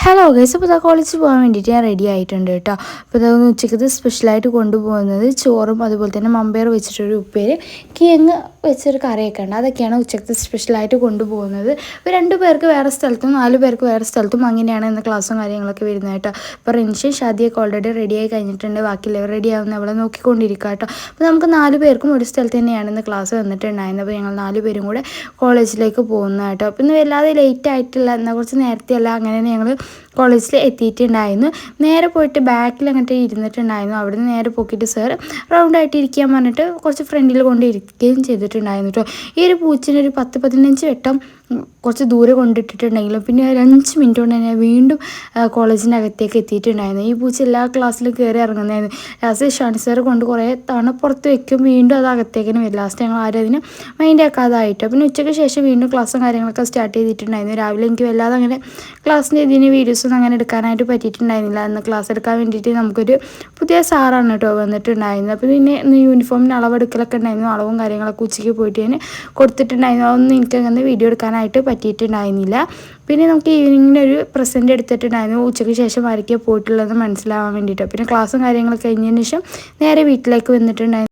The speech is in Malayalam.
ഹലോ ഗൈസ്, അപ്പോൾ കോളേജിൽ പോകാൻ വേണ്ടിയിട്ട് ഞാൻ റെഡി ആയിട്ടുണ്ട് കേട്ടോ. അപ്പോൾ ഇതൊന്ന് ഉച്ചയ്ക്ക് സ്പെഷ്യലായിട്ട് കൊണ്ടുപോകുന്നത് ചോറും അതുപോലെ തന്നെ മമ്പയർ വെച്ചിട്ടൊരു ഉപ്പേര്, കിഴങ്ങ് വെച്ചൊരു കറിയൊക്കെ ഉണ്ട്. അതൊക്കെയാണ് ഉച്ചയ്ക്ക് സ്പെഷ്യലായിട്ട് കൊണ്ടുപോകുന്നത്. ഇപ്പോൾ 2 പേർക്ക് വേറെ സ്ഥലത്തും 4 പേർക്ക് വേറെ സ്ഥലത്തും അങ്ങനെയാണ് ഇന്ന് ക്ലാസ്സും കാര്യങ്ങളൊക്കെ വരുന്നത് കേട്ടോ. അപ്പോൾ റിൻഷയും ഷാദിയൊക്കെ ഓൾറെഡി റെഡിയായി കഴിഞ്ഞിട്ടുണ്ട്. ബാക്കിയുള്ളവർ റെഡി ആവുന്ന അവളെ നോക്കിക്കൊണ്ടിരിക്കുക കേട്ടോ. അപ്പോൾ നമുക്ക് 4 പേർക്കും ഒരു സ്ഥലത്ത് തന്നെയാണ് ഇന്ന് ക്ലാസ് വന്നിട്ടുണ്ടായിരുന്നത്. അപ്പോൾ ഞങ്ങൾ 4 പേരും കൂടെ കോളേജിലേക്ക് പോകുന്ന കേട്ടോ. അപ്പോൾ ഇന്ന് വല്ലാതെ ലേറ്റ് ആയിട്ടില്ല, എന്നാൽ കുറച്ച് നേരത്തെ അല്ല, അങ്ങനെ ഞങ്ങൾ കോളേജിൽ എത്തിയിട്ടുണ്ടായിരുന്നു. നേരെ പോയിട്ട് ബാക്കിൽ അങ്ങോട്ട് ഇരുന്നിട്ടുണ്ടായിരുന്നു. അവിടെ നിന്ന് നേരെ പോക്കിയിട്ട് സാർ റൗണ്ടായിട്ട് ഇരിക്കാൻ പറഞ്ഞിട്ട് കുറച്ച് ഫ്രണ്ടിൽ കൊണ്ട് ഇരിക്കുകയും ചെയ്തിട്ടുണ്ടായിരുന്നു കേട്ടോ. ഈ ഒരു പൂച്ചിന് ഒരു 10-15 വട്ടം കുറച്ച് ദൂരെ കൊണ്ടിട്ടിട്ടുണ്ടെങ്കിലും പിന്നെ ഒരു 5 മിനിറ്റ് കൊണ്ട് തന്നെ വീണ്ടും കോളേജിൻ്റെ അകത്തേക്ക് എത്തിയിട്ടുണ്ടായിരുന്നു. ഈ പൂച്ച എല്ലാ ക്ലാസ്സിലും കയറി ഇറങ്ങുന്നതായിരുന്നു. ലാസ്റ്റ് ഷാനി സാർ കൊണ്ട് കുറേ തവണ പുറത്ത് വെക്കും, വീണ്ടും അത് അകത്തേക്കിന് വരും. ലാസ്റ്റ് ഞങ്ങൾ ആരും അതിന് മൈൻഡ് ആക്കാതായിട്ടോ. പിന്നെ ഉച്ചയ്ക്ക് ശേഷം വീണ്ടും ക്ലാസ്സും കാര്യങ്ങളൊക്കെ സ്റ്റാർട്ട് ചെയ്തിട്ടുണ്ടായിരുന്നു. രാവിലെ എനിക്ക് വല്ലാതെ അങ്ങനെ ക്ലാസ്സിൻ്റെ ഇതിന് വീഡിയോസൊന്നും അങ്ങനെ എടുക്കാനായിട്ട് പറ്റിയിട്ടുണ്ടായിരുന്നില്ല. അന്ന് ക്ലാസ് എടുക്കാൻ വേണ്ടിയിട്ട് നമുക്കൊരു പുതിയ സാറാണ് കേട്ടോ വന്നിട്ടുണ്ടായിരുന്നത്. അപ്പോൾ പിന്നെ യൂണിഫോമിന് അളവെടുക്കലൊക്കെ ഉണ്ടായിരുന്നു. അളവും കാര്യങ്ങളൊക്കെ ഉച്ചയ്ക്ക് പോയിട്ട് ഞാൻ കൊടുത്തിട്ടുണ്ടായിരുന്നു. അതൊന്നും എനിക്കങ്ങനെ വീഡിയോ എടുക്കാനായിട്ട് പറ്റിയിട്ടുണ്ടായിരുന്നില്ല. പിന്നെ നമുക്ക് ഈവനിങ്ങിന് ഒരു പ്രസൻറ്റ് എടുത്തിട്ടുണ്ടായിരുന്നു, ഉച്ചയ്ക്ക് ശേഷം ആരൊക്കെയാണ് പോയിട്ടുള്ളത് മനസ്സിലാവാൻ വേണ്ടിയിട്ട്. പിന്നെ ക്ലാസ്സും കാര്യങ്ങളൊക്കെ കഴിഞ്ഞതിന് ശേഷം നേരെ വീട്ടിലേക്ക് വന്നിട്ടുണ്ടായിരുന്നു.